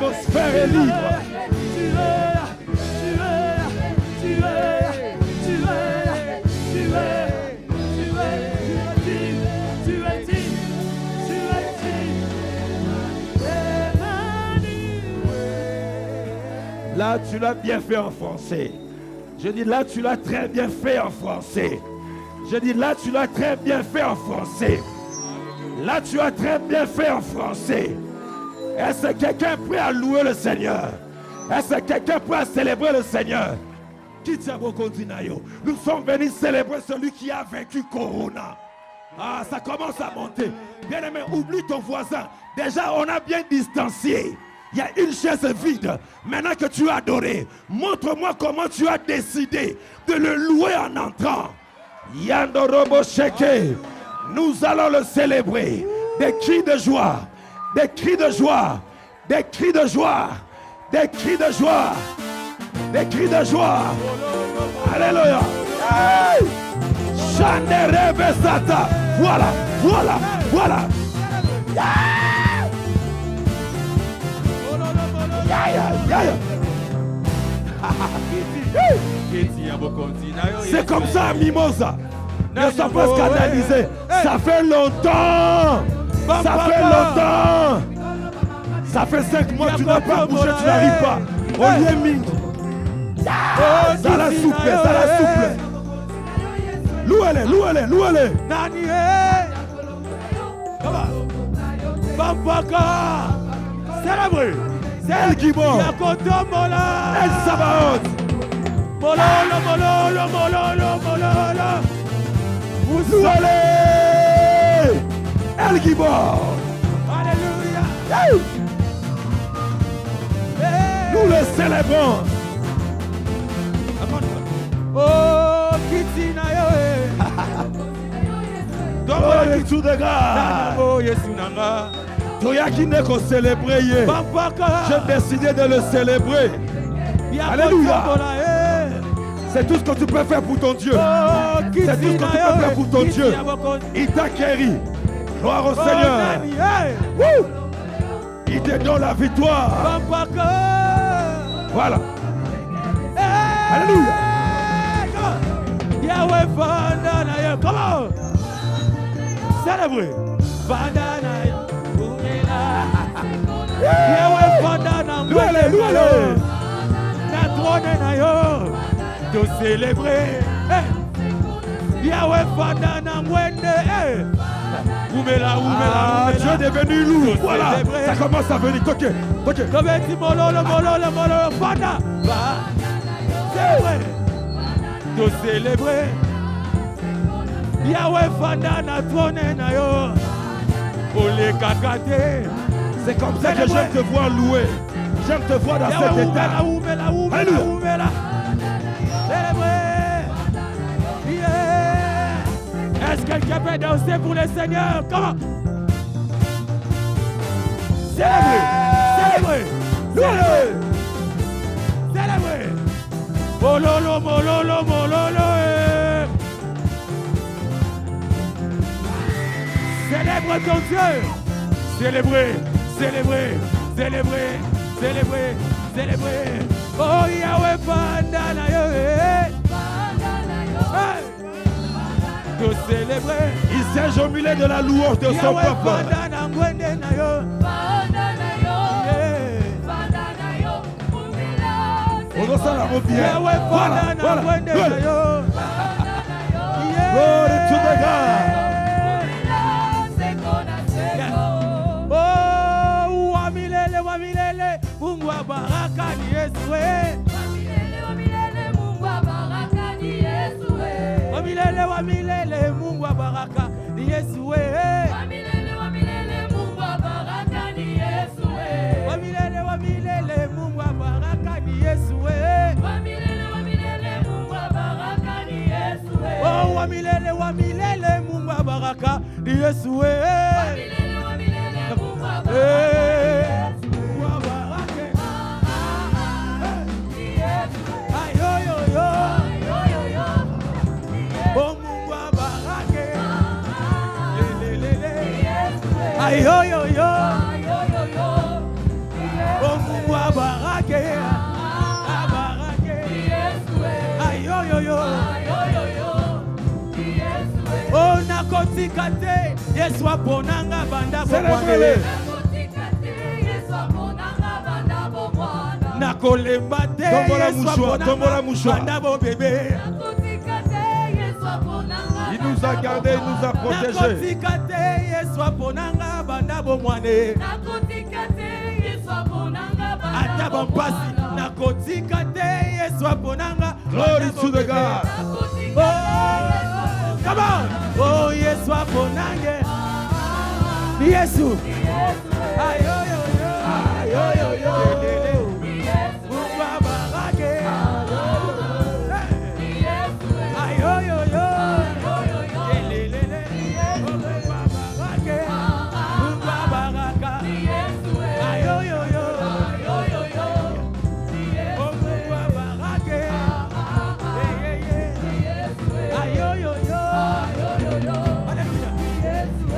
L'atmosphère est libre. Là, tu l'as bien fait en français. Je dis là, tu l'as très bien fait en français. Je dis là, tu l'as très bien fait en français. Là, tu as très bien fait en français. Est-ce que quelqu'un prêt à louer le Seigneur? Est-ce que quelqu'un prêt à célébrer le Seigneur? Nous sommes venus célébrer celui qui a vaincu Corona. Ah, ça commence à monter. Bien aimé, oublie ton voisin. Déjà, on a bien distancié. Il y a une chaise vide. Maintenant que tu as adoré, montre-moi comment tu as décidé de le louer en entrant. Yandorobo Sheke. Nous allons le célébrer. Des cris de joie. Des cris de joie. Des cris de joie. Des cris de joie. Des cris de joie. Alléluia. Hey! Chandere Sata. Voilà. Voilà. Voilà. C'est comme ça, Mimosa. Ne sois pas scandalisé. Ça fait longtemps. Ça fait longtemps. Ça fait 5 mois que tu n'as pas bougé, tu n'arrives pas. Olivier Ming. Ça la souple, ça la souple. Louez-les, louez-les, louez-les. Célébrez. El Gibor. El Sabaoth. Mololo, mololo, mololo, mololo. Vous allez. El Gibor. Alléluia. Nous le célébrons. Oh, Kitinayo. Donne-moi tout de grâce. Oh, Yesunanga. Toya qui n'est qu'au célébrer. J'ai décidé de le célébrer. Alléluia. C'est tout ce que tu peux faire pour ton Dieu. C'est tout ce que tu peux faire pour ton Dieu. Il t'a guéri. Gloire au Seigneur. Il te donne la victoire. Voilà. Alléluia. Yahweh Vandana. Comment? Célébrez. Vandana. Yahweh Vandana. Louez-le, louez-le. La trône na yo. De célébrer. Yahweh Vandana. Mwende. Oumela, oumela. Dieu est devenu lourd. Voilà. Ça commence à venir. Ok. Ok. Mololo, mololo, mololo. Fanda. Célébrer. De célébrer. Yahweh Vandana. Trône na yo. Olé kakate. C'est comme ça que j'aime te voir louer. J'aime te voir dans cet état. Alléluia. Est-ce que quelqu'un peut danser pour le Seigneur? Comment? Célébrez. Célébrez. Louez. Célébrez. Mololo, mololo, mololo. Célèbre ton Dieu. Célébrez. Célébrez, célébrez, célébrez, célébrez. Oh Yahweh Vandana yo. De célébrer. Il siège au milieu de la louange de son peuple. Vandana Gwendena yo. On ressent la robe bien. Voilà, voilà. Glory to the God. Wamilele, Mungu wa baraka ni Yesu. Wamilele, Mungu wa baraka ni Yesu. Wamilele, Mungu wa baraka ni Yesu. Wamilele, Mungu wa baraka ni Yesu. Wamilele, Mungu wa baraka ni Yesu. Wamilele, Mungu wa baraka ni Yesu. Oh, wamilele, Mungu wa baraka ni Yesu. Wamilele, Mungu wa baraka ni Yesu. Aïe yo yo yo. Oh Célébrez-le. Tombe la mouchoir. Il nous a gardés, il nous a protégés. Glory to the God. Oh, come on. Oh, yes, waponange. Yesu. Ayo yo yo. Ayo yo yo. Ayo yo yo.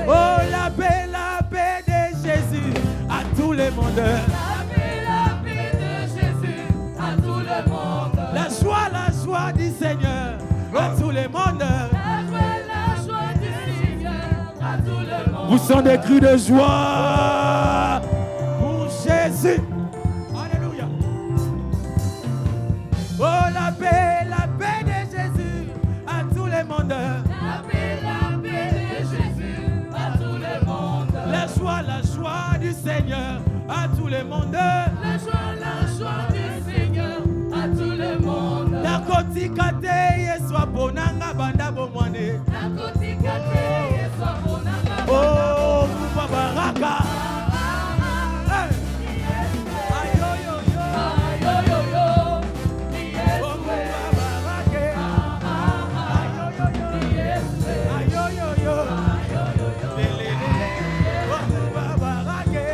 Oh, la paix de Jésus à tous les mondeurs. La paix de Jésus à tout le monde. La joie du Seigneur à tous les mondeurs. La joie du Seigneur à tout le monde. Vous sont des cris de joie pour Jésus. Alléluia. Oh, la paix de Jésus à tous les mondeurs. La paix de Jésus à tout le monde. La joie du Seigneur à tous les mondeurs. La joie du Seigneur à tout le monde. La kotikate yeswa bonanga banda bomwane. La kotikate yeswa bonanga. Oh, kupa baraka. Ayo yo yo. Ayo yo yo. Oh, kupa barake. Ayo yo yo. Ayo yo yo. Lele lele. Oh, kupa barake.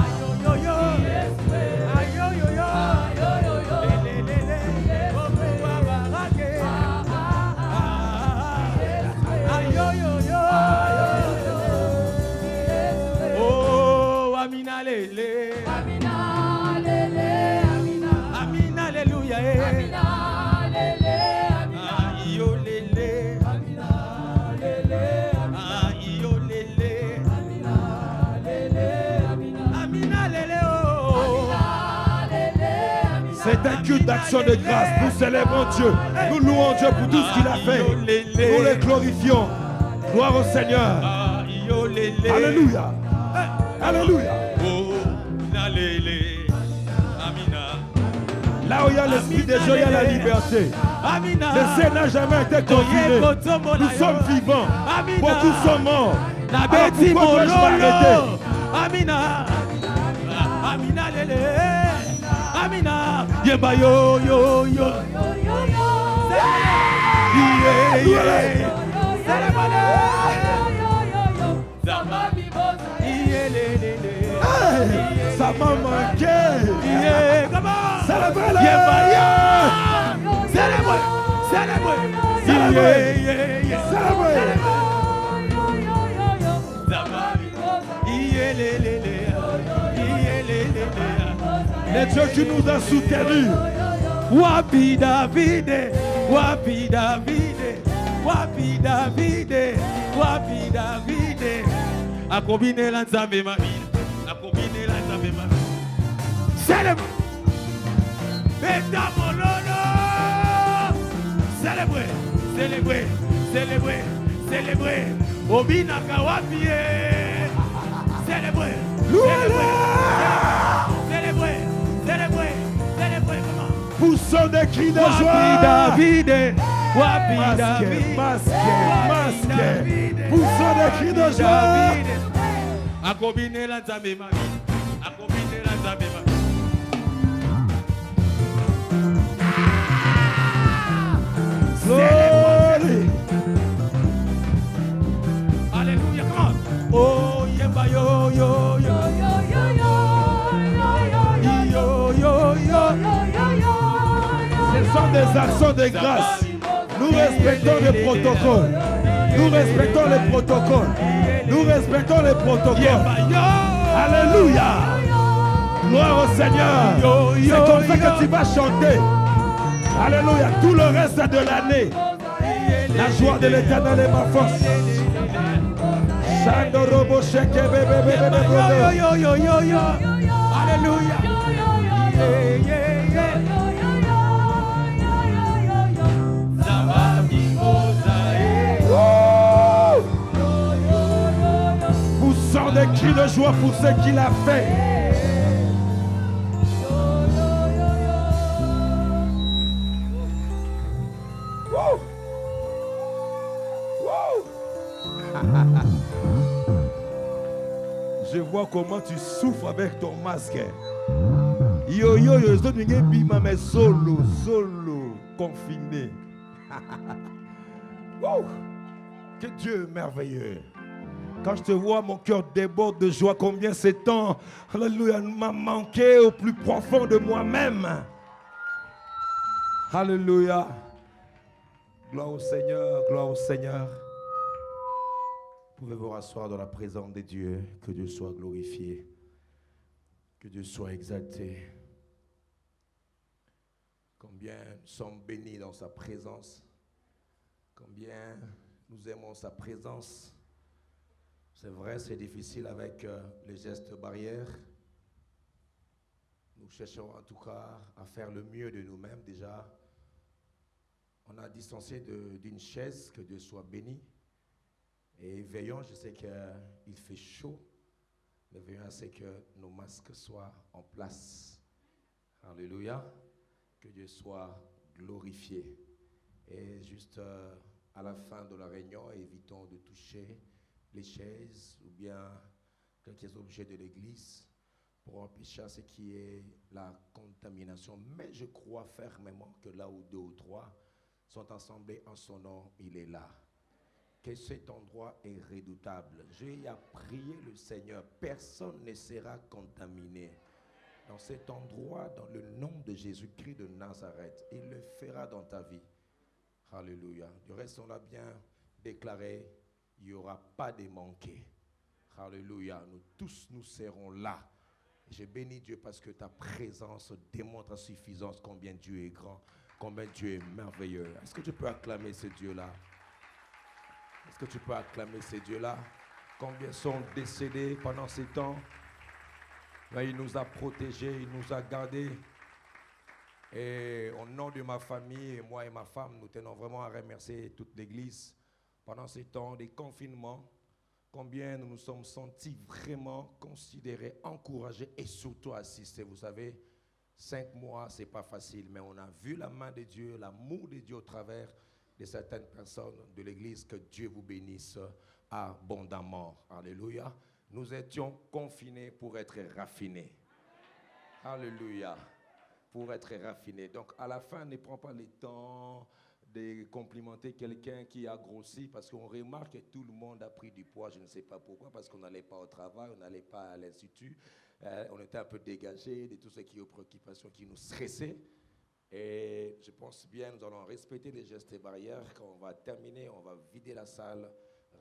Ayo yo yo. Ayo yo yo. Lele lele. Oh, kupa barake. Ayo yo yo. Oh, Amina lele. Amina lele, Amina. Amina alléluia. Amina lele, Amina. Ayo lele. Amina lele, Ayo lele. Amina lele, Amina. Amina lele oh. Lele, Amina. C'est un culte d'action de grâce. Nous célébrons Dieu. Nous louons Dieu pour tout ce qu'il a fait. Nous le glorifions. Gloire au Seigneur. Ayo lele. Alléluia. Alléluia. Oh, na lele. Amina. Là où il y a l'esprit de Dieu, il y a la liberté. Amina. Le ciel n'a jamais été confiné. Nous sommes vivants. Beaucoup sont morts. Na Alors beti pourquoi dois-je m'arrêter? mololo. Amina. Amina lele. Amina. Yemba yo yo yo. Yo, yo, yo. Yeah, yeah. Célébrez-le. Yo, yo, yo. Samba bibosa. Yeah, lele. Hey, ça m'a manqué. Yeah, come on. Célébrez-le. Yemba yo. Yo, yo, Célébrez. Célébrez. Célébrez. Yeah, yeah, yeah. Célébrez. yo, yo, yo, yo. Samba bibosa. Yeah, lele. Yeah, lele. Les dieux qui nous a soutenus. Wapi Davide, wapi Davide, wapi Davide, wapi Davide. A combiner la nzambe mami, a combiner la nzambe mami. Célèbre, Beta Mololo. Célébrez, célébrez, célébrez, célébrez. Obina Kawapi, célébrez, célébrez, célébrez, célébrez, célébrez, comment? Poussons des cris de Wapi joie. David, wapi Masqué, David, masqué. Poussons des cris de joie. A combiner la nzambe mami, a combiner la nzambe mami. Glory. Alléluia, come on. Oh, yemba yo yo yo. Yo, yo, yo, yo. Yo, yo, yo. Yo yo yo. Ce sont des actions de grâce. Nous respectons les protocoles. Nous respectons les protocoles. Nous respectons les protocoles. Yemba yo. Alléluia. Gloire au Seigneur. C'est comme ça que tu vas chanter. Alléluia. Tout le reste de l'année. La joie de l'Éternel est ma force. Shando robo sheke bebe bebe bebe. Yo, yo, yo, yo, yo. Alléluia. Yeah, yeah, yeah. Poussant des cris de joie pour ce qu'il a fait. Woo! Woo! Je vois comment tu souffres avec ton masque. Yo yo yo, je suis bima mais solo, confiné. Woo! Que Dieu est merveilleux. Quand je te vois, mon cœur déborde de joie. Combien ces temps, alléluia, m'a manqué au plus profond de moi-même. Alléluia. Gloire au Seigneur, gloire au Seigneur. Vous pouvez vous rasseoir dans la présence de Dieu. Que Dieu soit glorifié. Que Dieu soit exalté. Combien nous sommes bénis dans sa présence. Combien nous aimons sa présence. C'est vrai, c'est difficile avec les gestes barrières. Nous cherchons en tout cas à faire le mieux de nous-mêmes déjà. On a distancé d'une chaise, que Dieu soit béni. Et veillons, je sais qu'il fait chaud, mais veillons à ce que nos masques soient en place. Alléluia. Que Dieu soit glorifié. Et juste à la fin de la réunion, évitons de toucher les chaises ou bien quelques objets de l'église pour empêcher ce qui est la contamination. Mais je crois fermement que là où 2 ou 3 sont assemblés en son nom, il est là. Que cet endroit est redoutable. J'ai à prier le Seigneur. Personne ne sera contaminé dans cet endroit, dans le nom de Jésus-Christ de Nazareth. Il le fera dans ta vie. Alléluia. Du reste, on l'a bien déclaré. Il n'y aura pas de manqué. Alléluia. Nous tous, nous serons là. Je bénis Dieu parce que ta présence démontre à suffisance combien Dieu est grand, combien Dieu est merveilleux. Est-ce que tu peux acclamer ce Dieu-là? Est-ce que tu peux acclamer ce Dieu-là? Combien sont décédés pendant ces temps? Mais il nous a protégés, il nous a gardés. Et au nom de ma famille, moi et ma femme, nous tenons vraiment à remercier toute l'Église. Pendant ces temps de confinement, combien nous nous sommes sentis vraiment considérés, encouragés et surtout assistés. Vous savez, 5 mois, ce n'est pas facile, mais on a vu la main de Dieu, l'amour de Dieu au travers de certaines personnes de l'Église. Que Dieu vous bénisse abondamment. Alléluia. Nous étions confinés pour être raffinés. Alléluia. Pour être raffinés. Donc, à la fin, ne prends pas le temps de complimenter quelqu'un qui a grossi, parce qu'on remarque que tout le monde a pris du poids. Je ne sais pas pourquoi, parce qu'on n'allait pas au travail, on n'allait pas à l'institut. On était un peu dégagés de tout ce qui est aux préoccupations qui nous stressaient. Et je pense bien, nous allons respecter les gestes et barrières. Quand on va terminer, on va vider la salle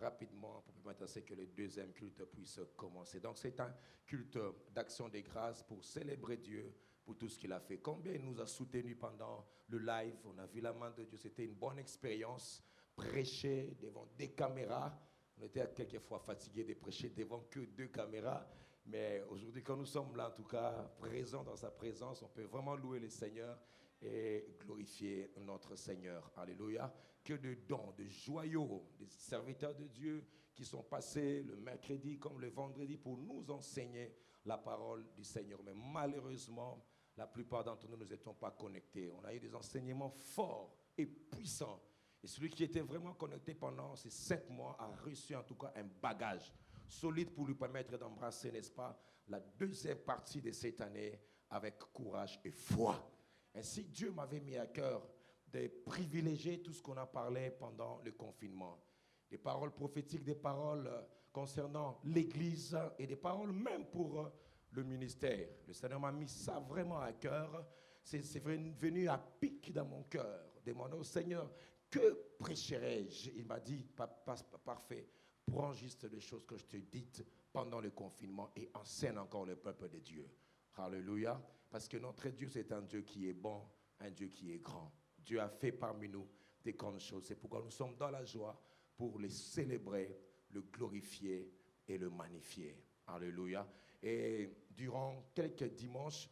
rapidement pour permettre à ce que le deuxième culte puisse commencer. Donc c'est un culte d'action des grâces pour célébrer Dieu pour tout ce qu'il a fait. Combien il nous a soutenus pendant le live. On a vu la main de Dieu. C'était une bonne expérience. Prêcher devant des caméras. On était quelquefois fatigués de prêcher devant que 2 caméras. Mais aujourd'hui, quand nous sommes là, en tout cas, présents dans sa présence, on peut vraiment louer le Seigneur et glorifier notre Seigneur. Alléluia. Que de dons, de joyaux, des serviteurs de Dieu qui sont passés le mercredi comme le vendredi pour nous enseigner la parole du Seigneur. Mais malheureusement, la plupart d'entre nous n'étions pas connectés. On a eu des enseignements forts et puissants. Et celui qui était vraiment connecté pendant ces 5 mois a reçu en tout cas un bagage solide pour lui permettre d'embrasser, n'est-ce pas, la deuxième partie de cette année avec courage et foi. Ainsi, Dieu m'avait mis à cœur de privilégier tout ce qu'on a parlé pendant le confinement. Des paroles prophétiques, des paroles concernant l'Église et des paroles même pour le ministère. Le Seigneur m'a mis ça vraiment à cœur. C'est venu à pic dans mon cœur. Demander au Seigneur, que prêcherai-je? Il m'a dit, parfait, prends juste les choses que je te dis pendant le confinement et enseigne encore le peuple de Dieu. Alléluia. Parce que notre Dieu, c'est un Dieu qui est bon, un Dieu qui est grand. Dieu a fait parmi nous des grandes choses. C'est pourquoi nous sommes dans la joie pour les célébrer le glorifier et le magnifier. Alléluia. Et durant quelques dimanches,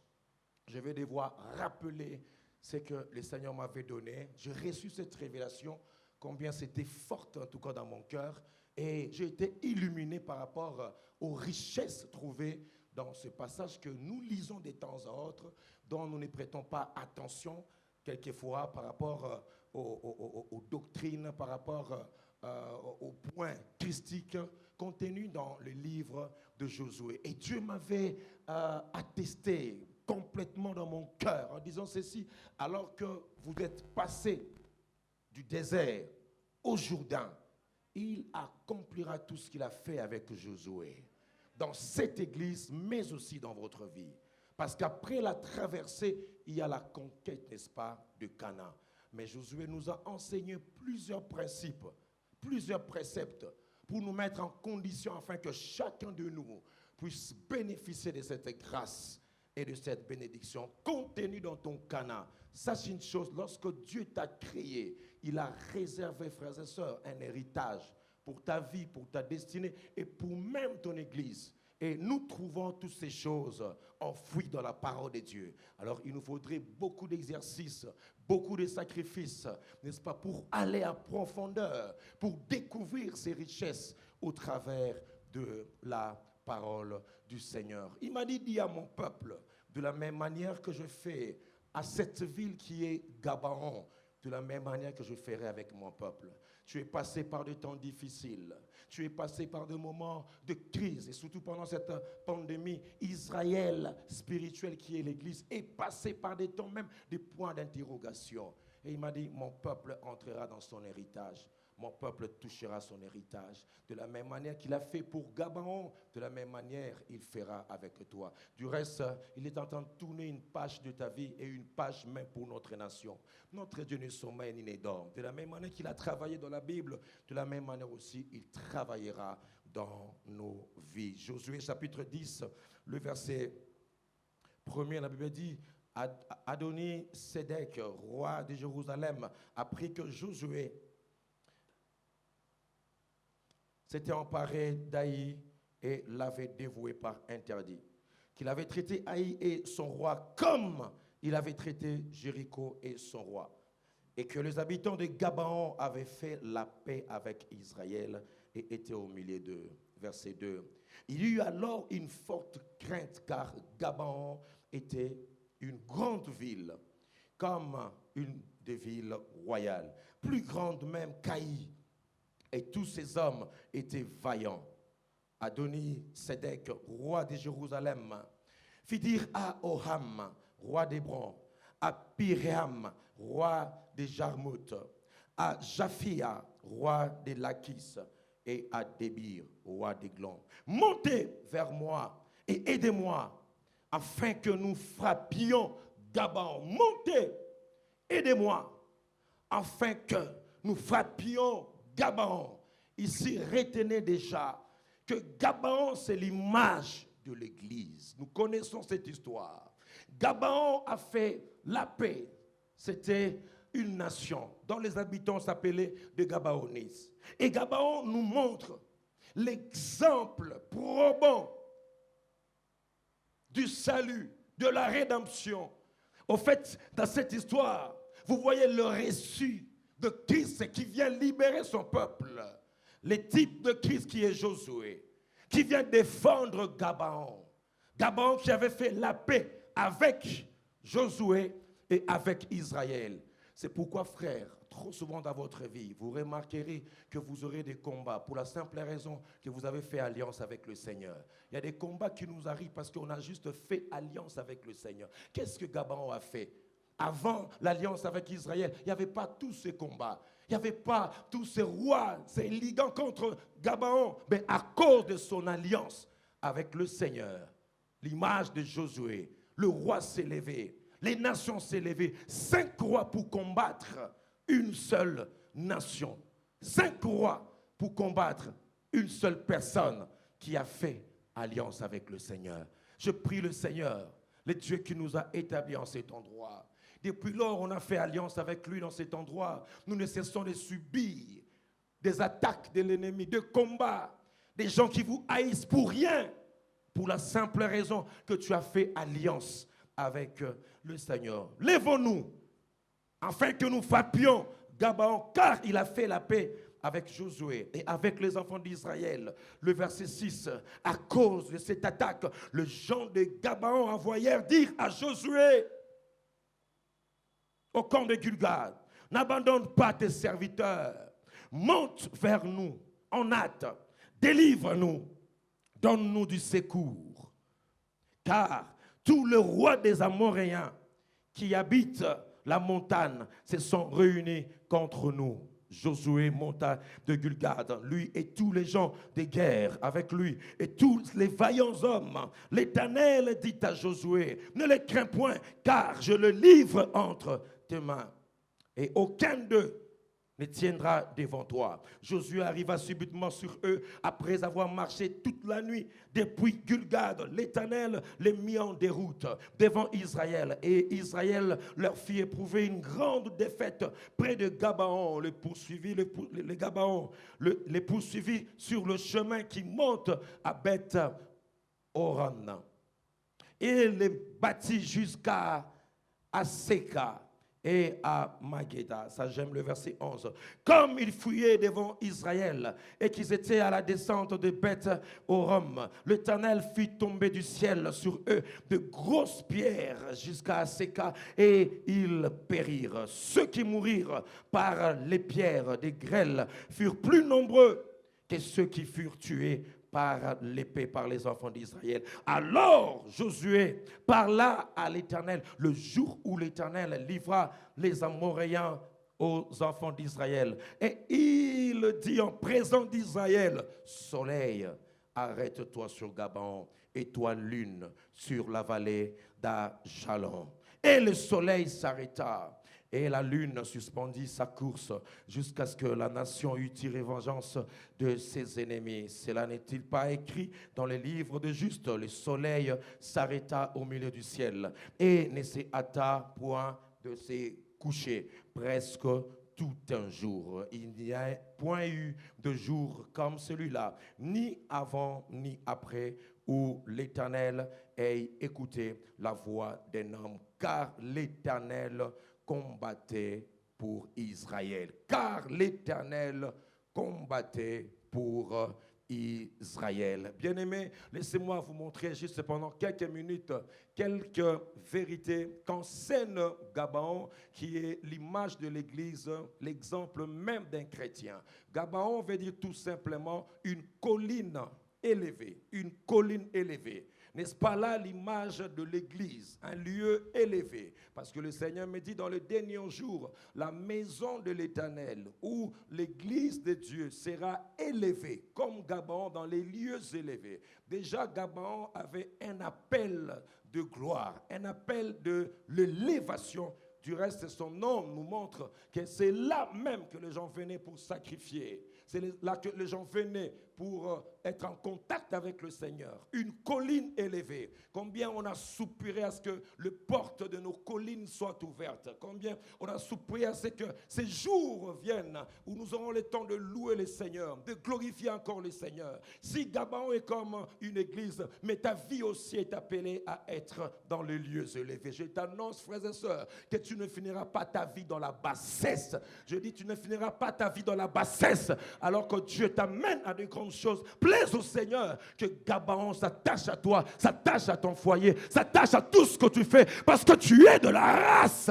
je vais devoir rappeler ce que le Seigneur m'avait donné. J'ai reçu cette révélation, combien c'était fort en tout cas dans mon cœur. Et j'ai été illuminé par rapport aux richesses trouvées dans ce passage que nous lisons de temps à autre, dont nous ne prêtons pas attention quelquefois par rapport aux doctrines, par rapport aux points christiques contenus dans le livre de Josué. Et Dieu m'avait attesté complètement dans mon cœur en disant ceci: alors que vous êtes passé du désert au Jourdain, il accomplira tout ce qu'il a fait avec Josué dans cette église, mais aussi dans votre vie. Parce qu'après la traversée, il y a la conquête, n'est-ce pas, de Canaan. Mais Josué nous a enseigné plusieurs principes, plusieurs préceptes pour nous mettre en condition afin que chacun de nous puisse bénéficier de cette grâce et de cette bénédiction contenue dans ton Canaan. Sache une chose, lorsque Dieu t'a créé, il a réservé, frères et sœurs, un héritage pour ta vie, pour ta destinée et pour même ton église. Et nous trouvons toutes ces choses enfouies dans la parole de Dieu. Alors il nous faudrait beaucoup d'exercices, beaucoup de sacrifices, n'est-ce pas, pour aller à profondeur, pour découvrir ces richesses au travers de la parole du Seigneur. Il m'a dit, dis à mon peuple, de la même manière que je fais à cette ville qui est Gabaon, de la même manière que je ferai avec mon peuple. Tu es passé par des temps difficiles. Tu es passé par des moments de crise. Et surtout pendant cette pandémie, Israël spirituel qui est l'Église est passé par des temps même, des points d'interrogation. Et il m'a dit, mon peuple entrera dans son héritage. Mon peuple touchera son héritage. De la même manière qu'il a fait pour Gabaon, de la même manière, il fera avec toi. Du reste, il est en train de tourner une page de ta vie et une page même pour notre nation. Notre Dieu ne sommeille ni ne dort. De la même manière qu'il a travaillé dans la Bible, de la même manière aussi, il travaillera dans nos vies. Josué chapitre 10, le verset 1er, la Bible dit, Adoni-Sédec, roi de Jérusalem, apprit que Josué s'était emparé d'Aï et l'avait dévoué par interdit. Qu'il avait traité Aï et son roi comme il avait traité Jéricho et son roi. Et que les habitants de Gabaon avaient fait la paix avec Israël et étaient au milieu d'eux. Verset 2. Il y eut alors une forte crainte car Gabaon était une grande ville, comme une des villes royales, plus grande même qu'Aï. Et tous ces hommes étaient vaillants. Adoni-Sédec, roi de Jérusalem, fit dire à Oham, roi d'Hébron, à Piréam, roi de Jarmuth, à Japhia, roi de Lachis, et à Débir, roi d'Églon, montez vers moi et aidez-moi, afin que nous frappions Gabaon. Montez, aidez-moi, afin que nous frappions Gabaon. Ici, retenez déjà que Gabaon, c'est l'image de l'Église. Nous connaissons cette histoire. Gabaon a fait la paix. C'était une nation dont les habitants s'appelaient des Gabaonistes. Et Gabaon nous montre l'exemple probant du salut, de la rédemption. Au fait, dans cette histoire, vous voyez le récit de Christ qui vient libérer son peuple. Le type de Christ qui est Josué, qui vient défendre Gabaon. Gabaon qui avait fait la paix avec Josué et avec Israël. C'est pourquoi, frères, trop souvent dans votre vie, vous remarquerez que vous aurez des combats pour la simple raison que vous avez fait alliance avec le Seigneur. Il y a des combats qui nous arrivent parce qu'on a juste fait alliance avec le Seigneur. Qu'est-ce que Gabaon a fait? Avant l'alliance avec Israël, il n'y avait pas tous ces combats. Il n'y avait pas tous ces rois, ces ligands contre Gabaon. Mais à cause de son alliance avec le Seigneur, l'image de Josué, le roi s'est levé, les nations s'est levées. 5 rois pour combattre une seule nation. 5 rois pour combattre une seule personne qui a fait alliance avec le Seigneur. Je prie le Seigneur, le Dieu qui nous a établis en cet endroit. Depuis lors, on a fait alliance avec lui dans cet endroit. Nous ne cessons de subir des attaques de l'ennemi, de combats, des gens qui vous haïssent pour rien, pour la simple raison que tu as fait alliance avec le Seigneur. Lèvons-nous, afin que nous frappions Gabaon, car il a fait la paix avec Josué et avec les enfants d'Israël. Le verset 6, à cause de cette attaque, les gens de Gabaon envoyèrent dire à Josué, au camp de Gilgal, n'abandonne pas tes serviteurs, monte vers nous en hâte, délivre-nous, donne-nous du secours. Car tous les rois des Amoréens qui habitent la montagne se sont réunis contre nous. Josué monta de Gilgal, lui et tous les gens de guerre avec lui, et tous les vaillants hommes. L'Éternel dit à Josué, ne les crains point, car je le livre entre tes mains, et aucun d'eux ne tiendra devant toi. Josué arriva subitement sur eux après avoir marché toute la nuit depuis Gilgal. L'Éternel les mit en déroute devant Israël, et Israël leur fit éprouver une grande défaite près de Gabaon. Les poursuivit sur le chemin qui monte à Beth-Horon et les battit jusqu'à Aseka et à Magéda. Ça, j'aime le verset 11. Comme ils fuyaient devant Israël et qu'ils étaient à la descente de Beth-Horon, l'Éternel fit tomber du ciel sur eux de grosses pierres jusqu'à Aseka, et ils périrent. Ceux qui mourirent par les pierres des grêles furent plus nombreux que ceux qui furent tués par l'épée par les enfants d'Israël. Alors Josué parla à l'Éternel le jour où l'Éternel livra les Amoréens aux enfants d'Israël. Et il dit en présence d'Israël, soleil, arrête-toi sur Gabaon, et toi lune sur la vallée d'Ajalon. Et le soleil s'arrêta. Et la lune suspendit sa course jusqu'à ce que la nation eût tiré vengeance de ses ennemis. Cela n'est-il pas écrit dans les livres de Justes? Le soleil s'arrêta au milieu du ciel et ne se hâta point de se coucher presque tout un jour. Il n'y a point eu de jour comme celui-là, ni avant ni après, où l'Éternel ait écouté la voix d'un homme, car l'Éternel combattait pour Israël. Car l'Éternel combattait pour Israël. Bien-aimés, laissez-moi vous montrer juste pendant quelques minutes quelques vérités qu'enseigne Gabaon, qui est l'image de l'Église, l'exemple même d'un chrétien. Gabaon veut dire tout simplement une colline élevée, une colline élevée. N'est-ce pas là l'image de l'Église, un lieu élevé? Parce que le Seigneur me dit dans le dernier jour, la maison de l'Éternel, où l'Église de Dieu sera élevée, comme Gabaon dans les lieux élevés. Déjà, Gabaon avait un appel de gloire, un appel de l'élévation. Du reste, son nom nous montre que c'est là même que les gens venaient pour sacrifier. C'est là que les gens venaient pour être en contact avec le Seigneur. Une colline élevée. Combien on a soupiré à ce que les portes de nos collines soient ouvertes. Combien on a soupiré à ce que ces jours viennent où nous aurons le temps de louer le Seigneur, de glorifier encore le Seigneur. Si Gabaon est comme une église, mais ta vie aussi est appelée à être dans les lieux élevés. Je t'annonce, frères et sœurs, que tu ne finiras pas ta vie dans la bassesse. Je dis, tu ne finiras pas ta vie dans la bassesse, alors que Dieu t'amène à de grandes choses. Plaise au Seigneur que Gabaon s'attache à toi, s'attache à ton foyer, s'attache à tout ce que tu fais, parce que tu es de la race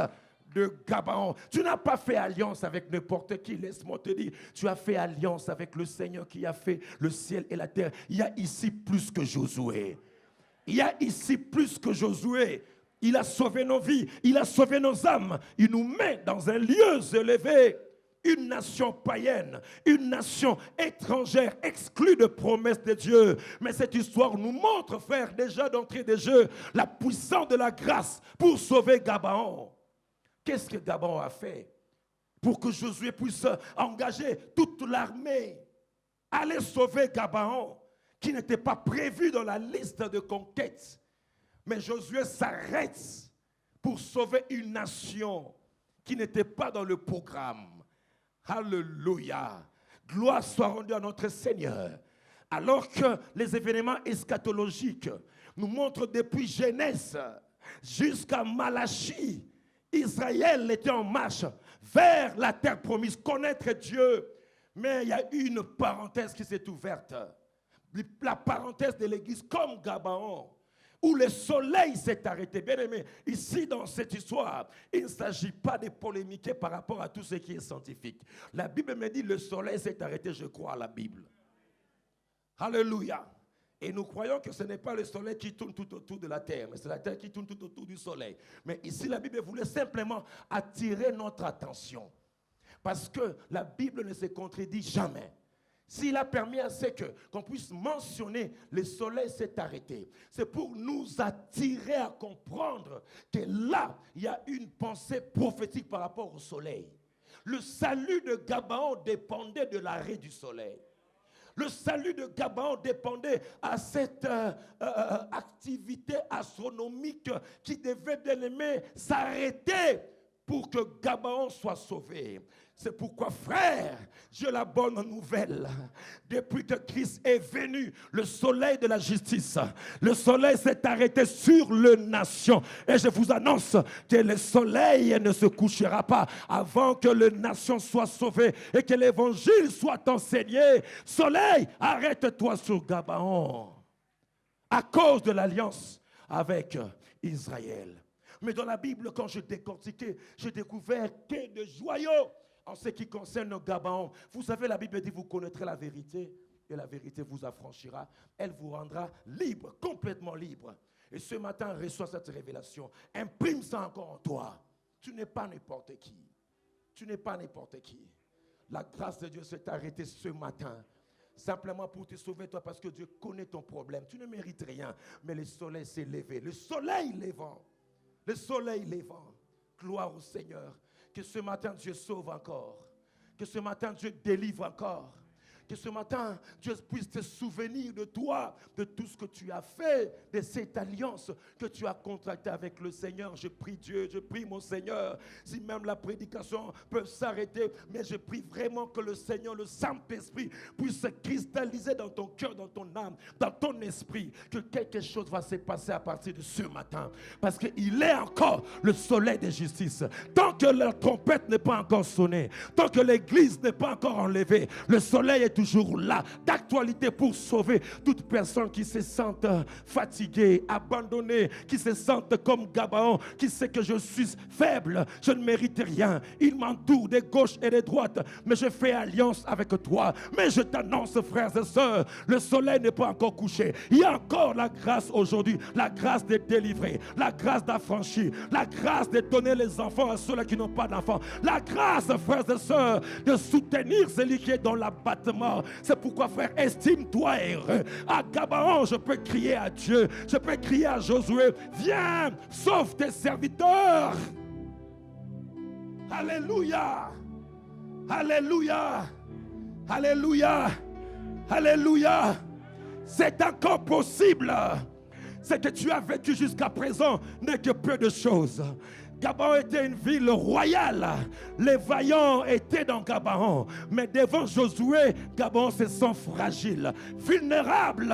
de Gabaon. Tu n'as pas fait alliance avec n'importe qui, laisse-moi te dire. Tu as fait alliance avec le Seigneur qui a fait le ciel et la terre. Il y a ici plus que Josué. Il y a ici plus que Josué. Il a sauvé nos vies, il a sauvé nos âmes. Il nous met dans un lieu élevé. Une nation païenne, une nation étrangère, exclue de promesses de Dieu. Mais cette histoire nous montre, frère, déjà d'entrée de jeu, la puissance de la grâce pour sauver Gabaon. Qu'est-ce que Gabaon a fait pour que Josué puisse engager toute l'armée, aller sauver Gabaon, qui n'était pas prévu dans la liste de conquêtes. Mais Josué s'arrête pour sauver une nation qui n'était pas dans le programme. Alléluia. Gloire soit rendue à notre Seigneur. Alors que les événements eschatologiques nous montrent depuis Genèse jusqu'à Malachie, Israël était en marche vers la terre promise, connaître Dieu. Mais il y a eu une parenthèse qui s'est ouverte. La parenthèse de l'église comme Gabaon, où le soleil s'est arrêté. Bien aimé, ici dans cette histoire, il ne s'agit pas de polémiquer par rapport à tout ce qui est scientifique. La Bible me dit le soleil s'est arrêté, je crois à la Bible. Alléluia. Et nous croyons que ce n'est pas le soleil qui tourne tout autour de la terre, mais c'est la terre qui tourne tout autour du soleil. Mais ici, la Bible voulait simplement attirer notre attention. Parce que la Bible ne se contredit jamais. S'il a permis à ce qu'on puisse mentionner le soleil s'est arrêté, c'est pour nous attirer à comprendre que là, il y a une pensée prophétique par rapport au soleil. Le salut de Gabaon dépendait de l'arrêt du soleil. Le salut de Gabaon dépendait à cette activité astronomique qui devait, bien aimé, s'arrêter pour que Gabaon soit sauvé. C'est pourquoi, frère, j'ai la bonne nouvelle. Depuis que Christ est venu, le soleil de la justice, le soleil s'est arrêté sur les nations. Et je vous annonce que le soleil ne se couchera pas avant que les nations soient sauvées et que l'évangile soit enseigné. Soleil, arrête-toi sur Gabaon à cause de l'alliance avec Israël. Mais dans la Bible, quand je décortiquais, j'ai découvert que de joyaux en ce qui concerne Gabaon. Vous savez, la Bible dit, vous connaîtrez la vérité et la vérité vous affranchira. Elle vous rendra libre, complètement libre. Et ce matin, reçois cette révélation. Imprime ça encore en toi. Tu n'es pas n'importe qui. Tu n'es pas n'importe qui. La grâce de Dieu s'est arrêtée ce matin. Simplement pour te sauver, toi, parce que Dieu connaît ton problème. Tu ne mérites rien. Mais le soleil s'est levé. Le soleil levant. Le soleil levant. Gloire au Seigneur. Que ce matin, Dieu sauve encore. Que ce matin, Dieu délivre encore. Que ce matin, Dieu puisse te souvenir de toi, de tout ce que tu as fait, de cette alliance que tu as contractée avec le Seigneur. Je prie Dieu, je prie mon Seigneur, si même la prédication peut s'arrêter, mais je prie vraiment que le Seigneur, le Saint-Esprit, puisse se cristalliser dans ton cœur, dans ton âme, dans ton esprit, que quelque chose va se passer à partir de ce matin. Parce qu'il est encore le soleil de justice. Tant que la trompette n'est pas encore sonnée, tant que l'église n'est pas encore enlevée, le soleil est toujours là, d'actualité pour sauver toute personne qui se sente fatiguée, abandonnée, qui se sente comme Gabaon, qui sait que je suis faible, je ne mérite rien. Il m'entoure de gauche et de droite, mais je fais alliance avec toi. Mais je t'annonce, frères et sœurs, le soleil n'est pas encore couché. Il y a encore la grâce aujourd'hui, la grâce de délivrer, la grâce d'affranchir, la grâce de donner les enfants à ceux qui n'ont pas d'enfants, la grâce, frères et sœurs, de soutenir celui qui est dans l'abattement. C'est pourquoi, frère, estime-toi heureux. À Gabaon, je peux crier à Dieu, je peux crier à Josué, viens, sauve tes serviteurs. Alléluia, alléluia, alléluia, alléluia. C'est encore possible. Ce que tu as vécu jusqu'à présent n'est que peu de choses. Gabaon était une ville royale. Les vaillants étaient dans Gabaon. Mais devant Josué, Gabaon se sent fragile, vulnérable.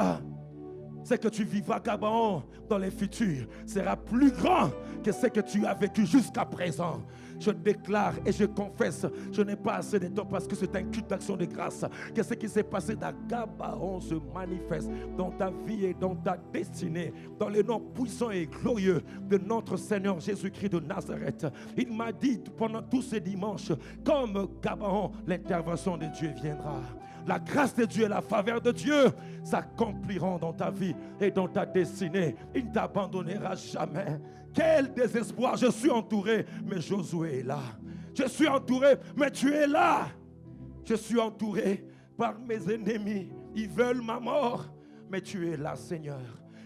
Ce que tu vivras, Gabaon, dans les futurs sera plus grand que ce que tu as vécu jusqu'à présent. Je déclare et je confesse, je n'ai pas assez de temps parce que c'est un culte d'action de grâce, que ce qui s'est passé dans Gabaon se manifeste dans ta vie et dans ta destinée, dans le nom puissant et glorieux de notre Seigneur Jésus-Christ de Nazareth. Il m'a dit pendant tous ces dimanches, comme Gabaon, l'intervention de Dieu viendra. La grâce de Dieu et la faveur de Dieu s'accompliront dans ta vie et dans ta destinée. Il ne t'abandonnera jamais. Quel désespoir, je suis entouré, mais Josué est là. Je suis entouré, mais tu es là. Je suis entouré par mes ennemis. Ils veulent ma mort, mais tu es là, Seigneur.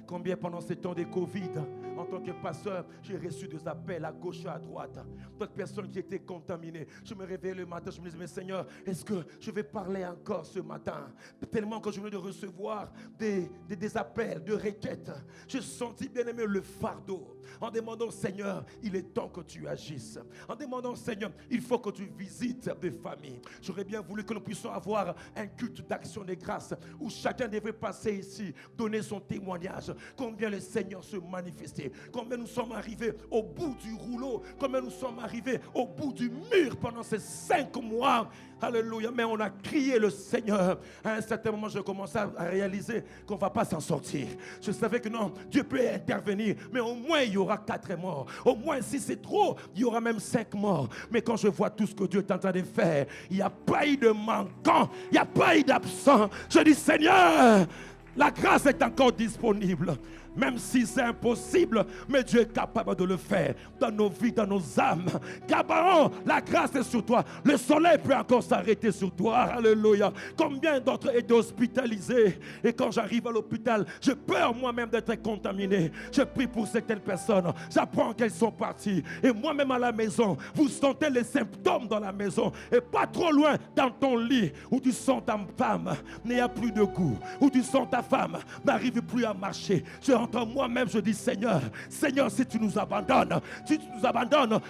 Combien pendant ces temps de Covid, en tant que pasteur, j'ai reçu des appels à gauche et à droite. D'autres personnes qui étaient contaminées. Je me réveillais le matin, je me disais, mais Seigneur, est-ce que je vais parler encore ce matin? Tellement que je venais de recevoir des appels, de requêtes. J'ai senti, bien aimé, le fardeau. En demandant, Seigneur, il est temps que tu agisses. En demandant, Seigneur, il faut que tu visites des familles. J'aurais bien voulu que nous puissions avoir un culte d'action de grâce où chacun devait passer ici, donner son témoignage. Combien le Seigneur se manifestait. Combien nous sommes arrivés au bout du rouleau. Combien nous sommes arrivés au bout du mur pendant ces 5 mois. Alléluia. Mais on a crié le Seigneur. À un certain moment, je commençais à réaliser qu'on ne va pas s'en sortir. Je savais que non, Dieu peut intervenir. Mais au moins, il y aura 4 morts. Au moins, si c'est trop, il y aura même 5 morts. Mais quand je vois tout ce que Dieu est en train de faire, il n'y a pas eu de manquant. Il n'y a pas eu d'absent. Je dis, Seigneur, la grâce est encore disponible. Même si c'est impossible, mais Dieu est capable de le faire dans nos vies, dans nos âmes. Gabaon, la grâce est sur toi. Le soleil peut encore s'arrêter sur toi. Alléluia. Combien d'autres étaient hospitalisés? Et quand j'arrive à l'hôpital, j'ai peur moi-même d'être contaminé. Je prie pour certaines personnes. J'apprends qu'elles sont parties. Et moi-même à la maison, vous sentez les symptômes dans la maison. Et pas trop loin dans ton lit, où tu sens ta femme n'y a plus de goût. Où tu sens ta femme n'arrive plus à marcher. Entre moi-même, je dis, Seigneur, Seigneur, si tu nous abandonnes,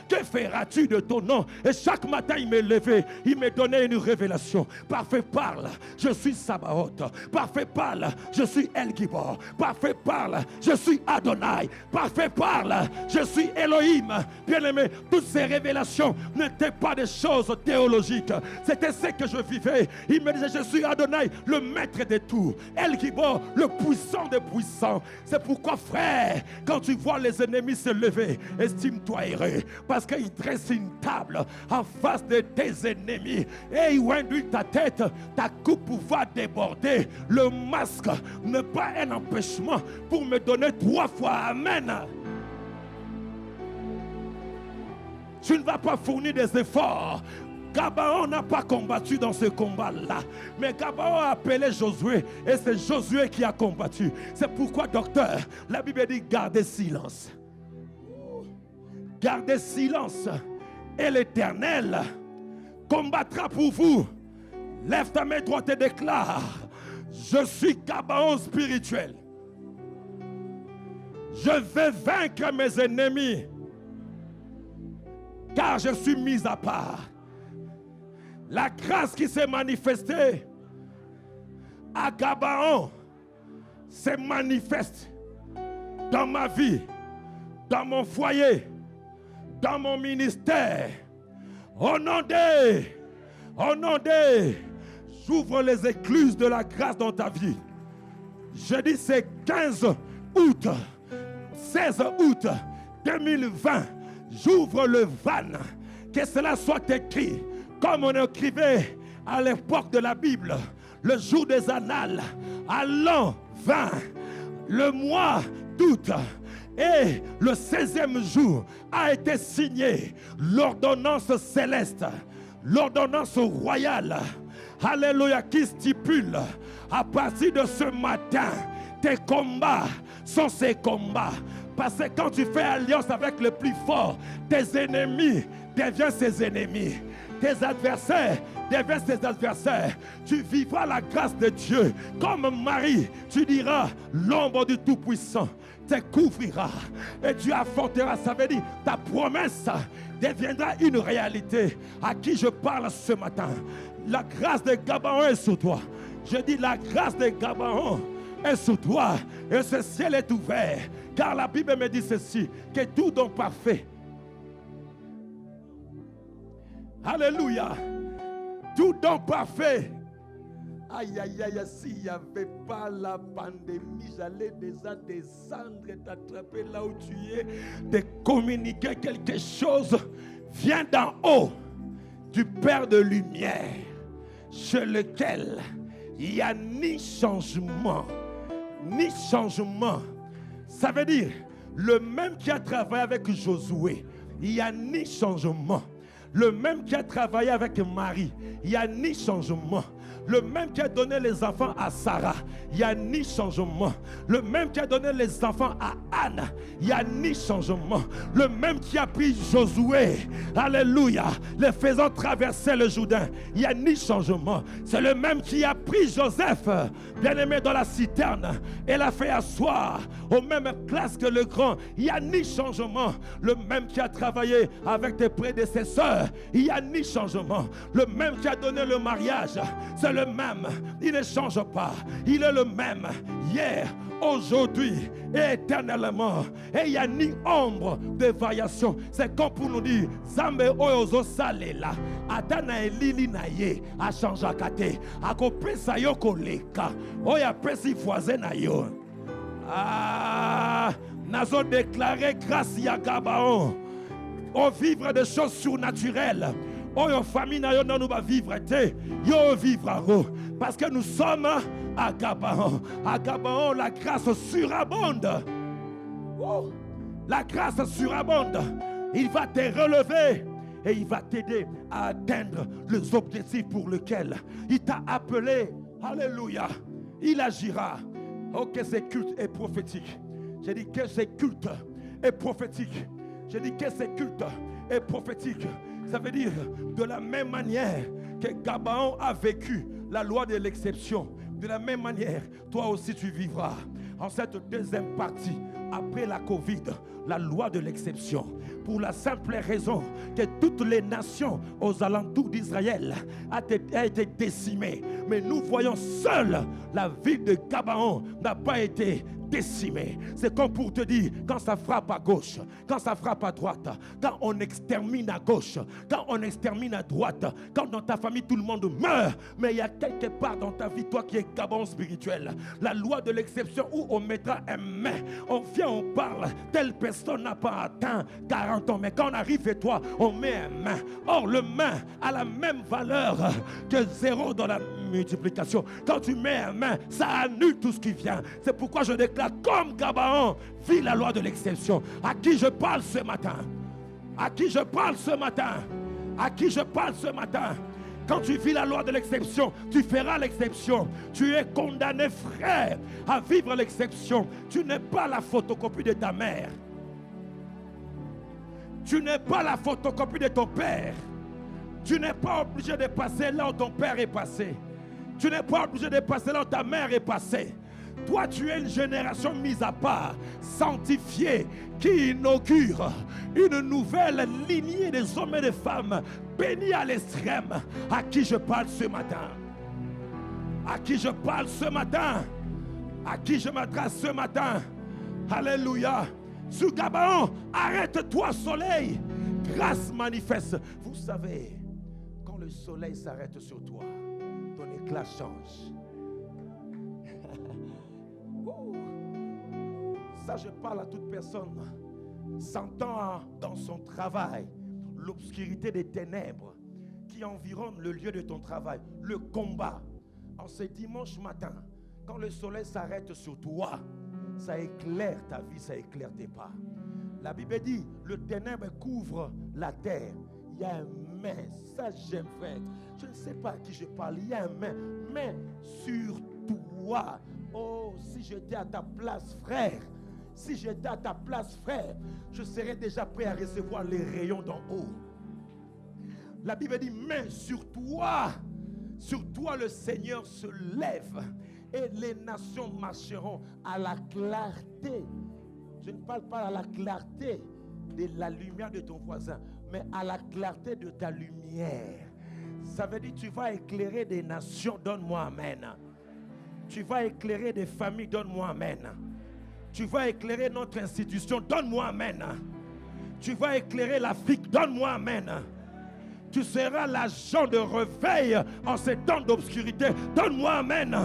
que feras-tu de ton nom? Et chaque matin, il m'est levé, il m'a donné une révélation. Parfait parle, je suis Sabaoth. Parfait parle, je suis El Gibor. Parfait parle, je suis Adonai. Parfait parle, je suis Elohim. Bien-aimé, toutes ces révélations n'étaient pas des choses théologiques. C'était ce que je vivais. Il me disait, je suis Adonai, le maître de tout. El Gibor, le puissant des puissants. C'est pourquoi, frère, quand tu vois les ennemis se lever, estime-toi heureux, parce qu'ils dressent une table en face de tes ennemis. Et ils induisent ta tête, ta coupe va déborder. Le masque n'est pas un empêchement pour me donner 3 fois Amen. Tu ne vas pas fournir des efforts. Gabaon n'a pas combattu dans ce combat-là. Mais Gabaon a appelé Josué. Et c'est Josué qui a combattu. C'est pourquoi, docteur, la Bible dit gardez silence. Gardez silence. Et l'Éternel combattra pour vous. Lève ta main droite et déclare: je suis Gabaon spirituel. Je vais vaincre mes ennemis. Car je suis mis à part. La grâce qui s'est manifestée à Gabaon se manifeste dans ma vie, dans mon foyer, dans mon ministère. Au nom de, j'ouvre les écluses de la grâce dans ta vie. Je dis c'est 15 août, 16 août 2020, j'ouvre le van, que cela soit écrit. Comme on écrivait à l'époque de la Bible, le jour des annales, à l'an 20, le mois d'août, et le 16e jour a été signé l'ordonnance céleste, l'ordonnance royale, alléluia, qui stipule à partir de ce matin, tes combats sont ces combats. Parce que quand tu fais alliance avec le plus fort, tes ennemis deviennent ses ennemis. Tes adversaires deviennent ses adversaires. Tu vivras la grâce de Dieu. Comme Marie, tu diras, l'ombre du Tout-Puissant te couvrira. Et tu affronteras, ça veut dire, ta promesse deviendra une réalité. À qui je parle ce matin? La grâce de Gabaon est sur toi. Je dis, la grâce de Gabaon est sur toi. Et ce ciel est ouvert. Car la Bible me dit ceci, que tout don parfait, alléluia, tout don parfait. Aïe, aïe, aïe, s'il n'y avait pas la pandémie, j'allais déjà descendre et t'attraper là où tu es, de communiquer quelque chose vient d'en haut, du Père de lumière, chez lequel il n'y a ni changement, ni changement. Ça veut dire, le même qui a travaillé avec Josué, il n'y a ni changement. Le même qui a travaillé avec Marie, il n'y a ni changement. Le même qui a donné les enfants à Sarah, il n'y a ni changement. Le même qui a donné les enfants à Anne, il n'y a ni changement. Le même qui a pris Josué, alléluia, les faisant traverser le Jourdain, il n'y a ni changement. C'est le même qui a pris Joseph, bien-aimé, dans la citerne, et l'a fait asseoir aux mêmes classes que le grand. Il n'y a ni changement. Le même qui a travaillé avec tes prédécesseurs, il n'y a ni changement. Le même qui a donné le mariage, c'est le même. Il ne change pas. Il est le même hier, aujourd'hui et éternellement. Et il n'y a ni ombre de variation. C'est comme pour nous dire, Zambe oyozo salela. Atana elili na ye a changé kate. Ako pesa yo koleka. Oya pesi voisin na yo. Nazo déclaré grâce à Gabaon. On vivre des choses surnaturelles. Oyo famille na yo nous va vivre te. Yo vivra parce que nous sommes à Gabaon. À Gabaon, la grâce surabonde. Oh, la grâce surabonde. Il va te relever et il va t'aider à atteindre les objectifs pour lesquels il t'a appelé. Alléluia. Il agira. Oh, que ce culte est prophétique. J'ai dit que ce culte est prophétique. J'ai dit que ce culte est prophétique. Ça veut dire de la même manière que Gabaon a vécu la loi de l'exception, de la même manière, toi aussi tu vivras. En cette deuxième partie, après la Covid, la loi de l'exception, pour la simple raison que toutes les nations aux alentours d'Israël a été décimées. Mais nous voyons seule la ville de Gabaon n'a pas été décimée. C'est comme pour te dire, quand ça frappe à gauche, quand ça frappe à droite, quand on extermine à gauche, quand on extermine à droite, quand dans ta famille tout le monde meurt, mais il y a quelque part dans ta vie, toi qui es Gabaon spirituel, la loi de l'exception où on mettra un mais, on vient, on parle, telle personne n'a pas atteint 40 ans, mais quand on arrive et toi, on met un main. Or le main a la même valeur que 0 dans la multiplication. Quand tu mets un main, ça annule tout ce qui vient. C'est pourquoi je déclare comme Gabaon vit la loi de l'exception. À qui je parle ce matin? À qui je parle ce matin? À qui je parle ce matin? Quand tu vis la loi de l'exception, tu feras l'exception. Tu es condamné, frère, à vivre l'exception. Tu n'es pas la photocopie de ta mère. Tu n'es pas la photocopie de ton père. Tu n'es pas obligé de passer là où ton père est passé. Tu n'es pas obligé de passer là où ta mère est passée. Toi, tu es une génération mise à part, sanctifiée, qui inaugure une nouvelle lignée des hommes et des femmes bénis à l'extrême. À qui je parle ce matin? À qui je parle ce matin? À qui je m'adresse ce matin? Alléluia. Sur Gabaon, arrête-toi soleil. Grâce manifeste. Vous savez, quand le soleil s'arrête sur toi, ton éclat change. Ça, je parle à toute personne sentant dans son travail l'obscurité des ténèbres qui environnent le lieu de ton travail, le combat. En ce dimanche matin, quand le soleil s'arrête sur toi, ça éclaire ta vie, ça éclaire tes pas. La Bible dit, le ténèbre couvre la terre. Il y a un mais, ça j'aime frère. Je ne sais pas à qui je parle, il y a un mais sur toi. Oh, si j'étais à ta place, frère, si j'étais à ta place, frère, je serais déjà prêt à recevoir les rayons d'en haut. La Bible dit, mais sur toi le Seigneur se lève et les nations marcheront à la clarté. Je ne parle pas à la clarté de la lumière de ton voisin, mais à la clarté de ta lumière. Ça veut dire tu vas éclairer des nations, donne-moi amen. Tu vas éclairer des familles, donne-moi amen. Tu vas éclairer notre institution, donne-moi amen. Tu vas éclairer l'Afrique, donne-moi amen. Tu seras l'agent de réveil en ces temps d'obscurité, donne-moi amen.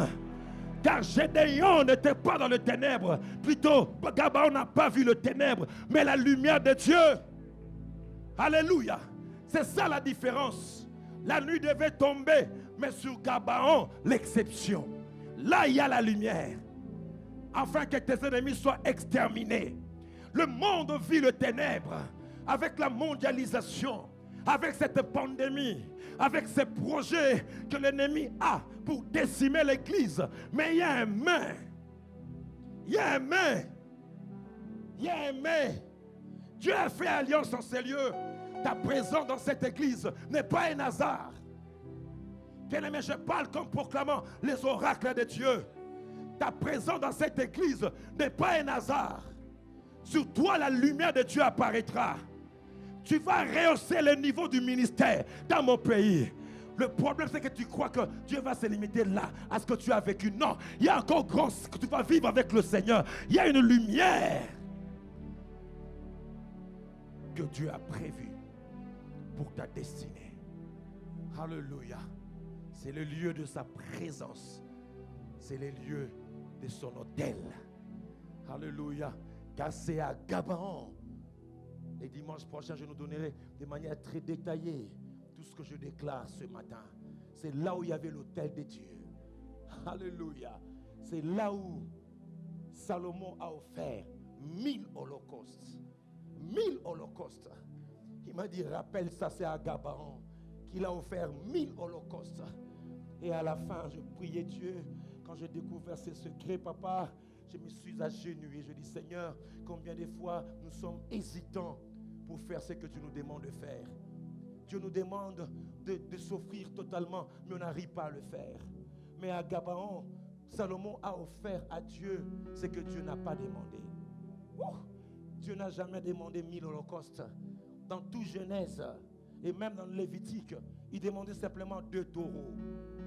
Car Gédéon n'était pas dans le ténèbre. Plutôt, Gabaon n'a pas vu le ténèbre, mais la lumière de Dieu. Alléluia. C'est ça la différence. La nuit devait tomber, mais sur Gabaon, l'exception. Là, il y a la lumière. Afin que tes ennemis soient exterminés. Le monde vit le ténèbre avec la mondialisation, avec cette pandémie, avec ces projets que l'ennemi a pour décimer l'église. Mais il y a un mais. Il y a un mais. Il y a un mais. Dieu a fait alliance en ces lieux. Ta présence dans cette église n'est pas un hasard. Bien-aimé, je parle comme proclamant les oracles de Dieu. Ta présence dans cette église n'est pas un hasard. Sur toi, la lumière de Dieu apparaîtra. Tu vas rehausser le niveau du ministère dans mon pays. Le problème, c'est que tu crois que Dieu va se limiter là, à ce que tu as vécu. Non, il y a encore grand ce que tu vas vivre avec le Seigneur. Il y a une lumière que Dieu a prévue pour ta destinée. Alléluia. C'est le lieu de sa présence. C'est le lieu de son autel. Alléluia. Car c'est à Gabaon. Et dimanche prochain, je nous donnerai de manière très détaillée tout ce que je déclare ce matin. C'est là où il y avait l'autel de Dieu. Alléluia. C'est là où Salomon a offert 1000 holocaustes. 1000 holocaustes. Il m'a dit, rappelle ça, c'est à Gabaon qu'il a offert 1000 holocaustes. Et à la fin, je priais Dieu. Quand j'ai découvert ces secrets, papa, je me suis agenouillé. Je dis, Seigneur, combien de fois nous sommes hésitants pour faire ce que tu nous demandes de faire. Dieu nous demande de s'offrir totalement, mais on n'arrive pas à le faire. Mais à Gabaon, Salomon a offert à Dieu ce que Dieu n'a pas demandé. Dieu n'a jamais demandé 1000 holocaustes. Dans toute Genèse, et même dans le Lévitique, il demandait simplement 2 taureaux,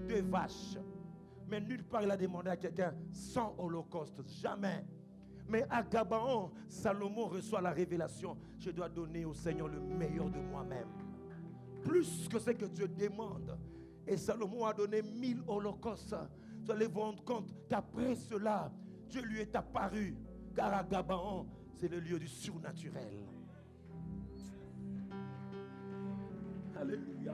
2 vaches. Mais nulle part il a demandé à quelqu'un 100 holocaustes. Jamais. Mais à Gabaon, Salomon reçoit la révélation. Je dois donner au Seigneur le meilleur de moi-même. Plus que ce que Dieu demande. Et Salomon a donné 1000 holocaustes. Vous allez vous rendre compte qu'après cela, Dieu lui est apparu. Car à Gabaon, c'est le lieu du surnaturel. Alléluia.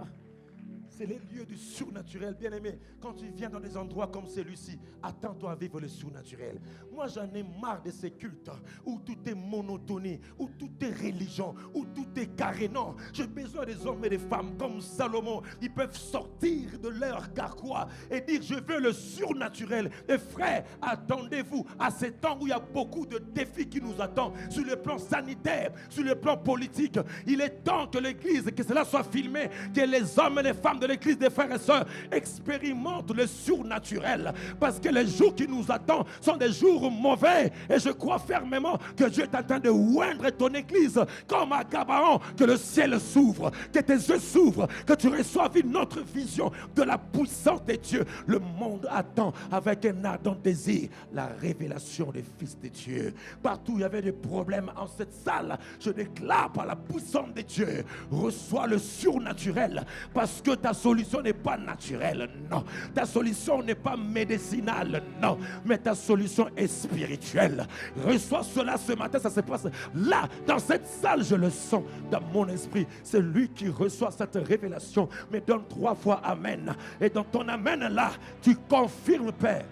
C'est les lieux du surnaturel, bien-aimé. Quand tu viens dans des endroits comme celui-ci, attends-toi à vivre le surnaturel. Moi, j'en ai marre de ces cultes où tout est monotonie, où tout est religion, où tout est carré. Non, j'ai besoin des hommes et des femmes comme Salomon. Ils peuvent sortir de leur carquois et dire, je veux le surnaturel. Et frères, attendez-vous à ces temps où il y a beaucoup de défis qui nous attendent sur le plan sanitaire, sur le plan politique. Il est temps que l'Église, que cela soit filmé, que les hommes et les femmes de l'Église des frères et sœurs expérimentent le surnaturel, parce que les jours qui nous attendent sont des jours mauvais. Et je crois fermement que Dieu est en train de oindre ton Église comme à Gabaon, que le ciel s'ouvre, que tes yeux s'ouvrent, que tu reçoives une autre vision de la puissance de Dieu. Le monde attend avec un ardent désir la révélation des fils de Dieu. Partout où il y avait des problèmes en cette salle, je déclare par la puissance de Dieu, reçois le surnaturel, parce que ta solution n'est pas naturelle, non. Ta solution n'est pas médicinale, non. Mais ta solution est spirituelle. Reçois cela ce matin, ça se passe là, dans cette salle, je le sens dans mon esprit. C'est lui qui reçoit cette révélation. Mais donne 3 fois amen. Et dans ton amen là, tu confirmes, Père,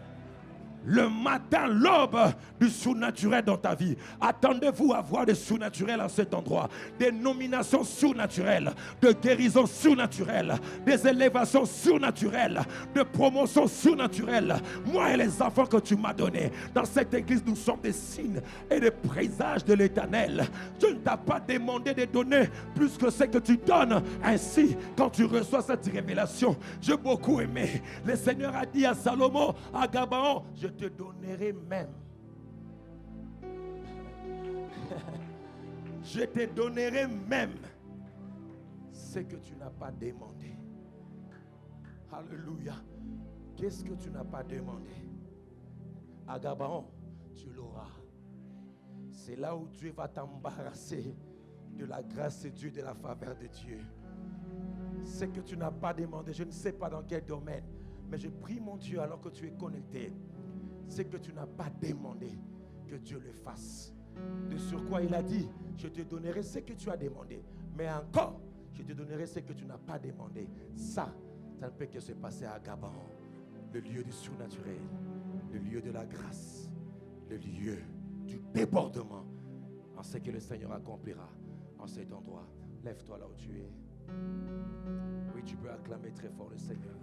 le matin, l'aube du surnaturel dans ta vie. Attendez-vous à voir des surnaturels en cet endroit. Des nominations surnaturelles, de guérisons surnaturelles, des élévations surnaturelles, de promotions surnaturelles. Moi et les enfants que tu m'as donnés, dans cette église, nous sommes des signes et des présages de l'Éternel. Dieu ne t'a pas demandé de donner plus que ce que tu donnes. Ainsi, quand tu reçois cette révélation, j'ai beaucoup aimé. Le Seigneur a dit à Salomon, à Gabaon, je te donnerai même. Je te donnerai même ce que tu n'as pas demandé. Alléluia. Qu'est-ce que tu n'as pas demandé? À Gabaon, tu l'auras. C'est là où Dieu va t'embarrasser de la grâce de Dieu, de la faveur de Dieu. Ce que tu n'as pas demandé, je ne sais pas dans quel domaine, mais je prie mon Dieu alors que tu es connecté. Ce que tu n'as pas demandé, que Dieu le fasse. De sur quoi il a dit, je te donnerai ce que tu as demandé, mais encore, je te donnerai ce que tu n'as pas demandé. Ça ne peut que se passer à Gabaon, le lieu du surnaturel, le lieu de la grâce, le lieu du débordement, en ce que le Seigneur accomplira en cet endroit. Lève-toi là où tu es. Oui, tu peux acclamer très fort le Seigneur.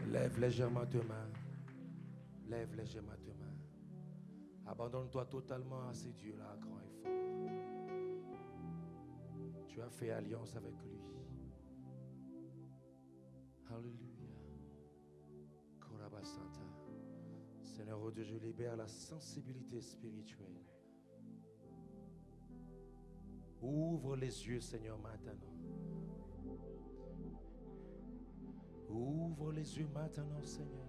Lève légèrement tes mains. Lève légèrement tes mains. Abandonne-toi totalement à ces dieux-là, grand et fort. Tu as fait alliance avec lui. Alléluia. Korabasanta. Seigneur oh Dieu, je libère la sensibilité spirituelle. Ouvre les yeux, Seigneur, maintenant. Ouvre les yeux maintenant, Seigneur.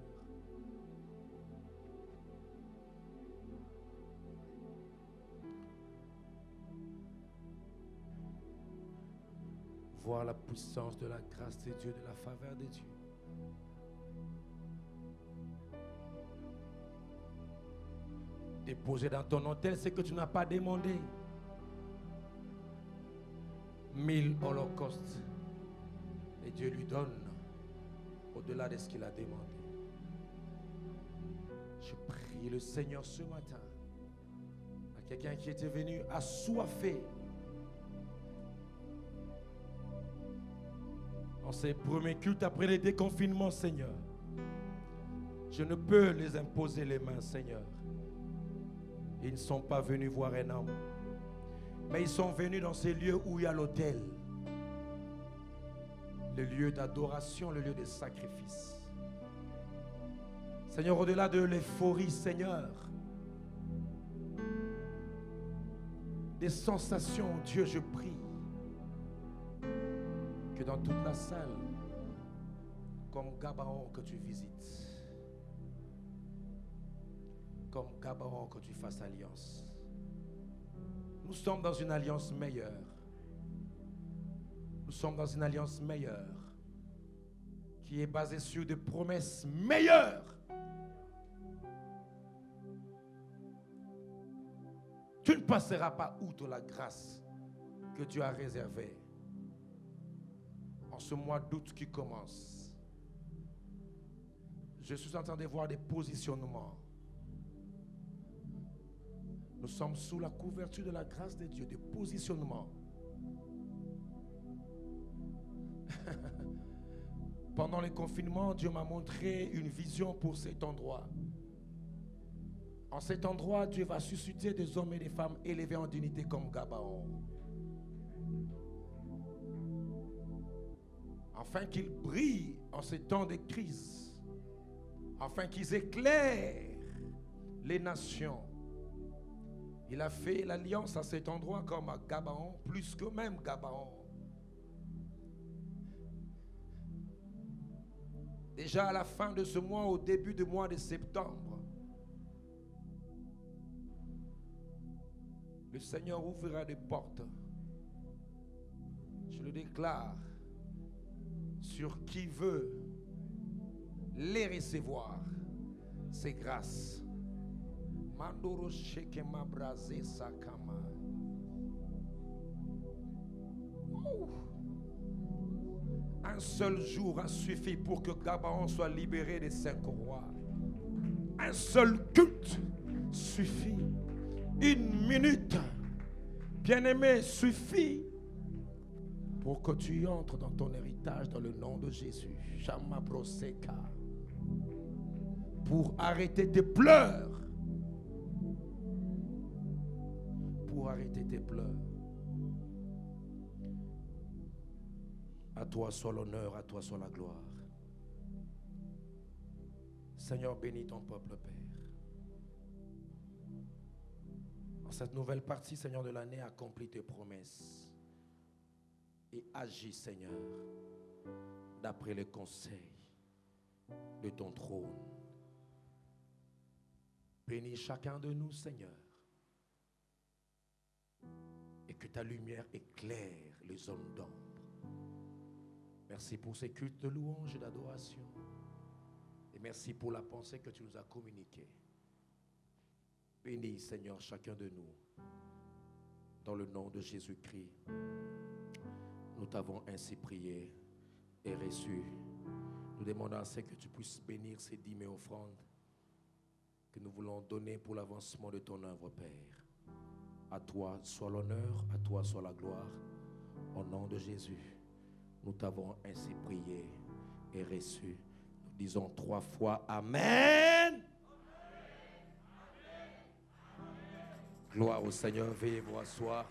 Voir la puissance de la grâce de Dieu, de la faveur de Dieu. Déposer dans ton autel ce que tu n'as pas demandé. 1000 holocaustes. Et Dieu lui donne au-delà de ce qu'il a demandé. Je prie le Seigneur ce matin. À quelqu'un qui était venu assoiffé. En ces premiers cultes après les déconfinements, Seigneur. Je ne peux les imposer les mains, Seigneur. Ils ne sont pas venus voir un homme. Mais ils sont venus dans ces lieux où il y a l'autel. Le lieu d'adoration, le lieu de sacrifice. Seigneur, au-delà de l'euphorie, Seigneur, des sensations, Dieu, je prie que dans toute la salle, comme Gabaon que tu visites, comme Gabaon que tu fasses alliance. Nous sommes dans une alliance meilleure. Nous sommes dans une alliance meilleure qui est basée sur des promesses meilleures. Tu ne passeras pas outre la grâce que Dieu a réservée en ce mois d'août qui commence. Je suis en train de voir des positionnements. Nous sommes sous la couverture de la grâce de Dieu, des positionnements. Pendant le confinement, Dieu m'a montré une vision pour cet endroit. En cet endroit, Dieu va susciter des hommes et des femmes élevés en dignité comme Gabaon. Afin qu'ils brillent en ces temps de crise. Afin qu'ils éclairent les nations. Il a fait l'alliance à cet endroit comme à Gabaon, plus que même Gabaon. Déjà à la fin de ce mois, au début du mois de septembre, le Seigneur ouvrira des portes. Je le déclare sur qui veut les recevoir, ces grâces. Mandoro shekema brase sakama. Un seul jour a suffi pour que Gabaon soit libéré des 5 rois. Un seul culte suffit. 1 minute, bien-aimé, suffit pour que tu entres dans ton héritage dans le nom de Jésus. Shama broseka. Pour arrêter tes pleurs. Pour arrêter tes pleurs. À toi soit l'honneur, à toi soit la gloire. Seigneur, bénis ton peuple, Père. En cette nouvelle partie, Seigneur, de l'année, accomplis tes promesses. Et agis, Seigneur, d'après les conseils de ton trône. Bénis chacun de nous, Seigneur. Et que ta lumière éclaire les zones d'ombre. Merci pour ces cultes de louange et d'adoration. Et merci pour la pensée que tu nous as communiquée. Bénis, Seigneur, chacun de nous. Dans le nom de Jésus-Christ, nous t'avons ainsi prié et reçu Nous demandons à Seigneur que tu puisses bénir ces dîmes et offrandes que nous voulons donner pour l'avancement de ton œuvre, Père. À toi soit l'honneur, à toi soit la gloire. Au nom de Jésus, nous t'avons ainsi prié et reçu. Nous disons 3 fois Amen. Gloire au Seigneur, veuillez vous asseoir.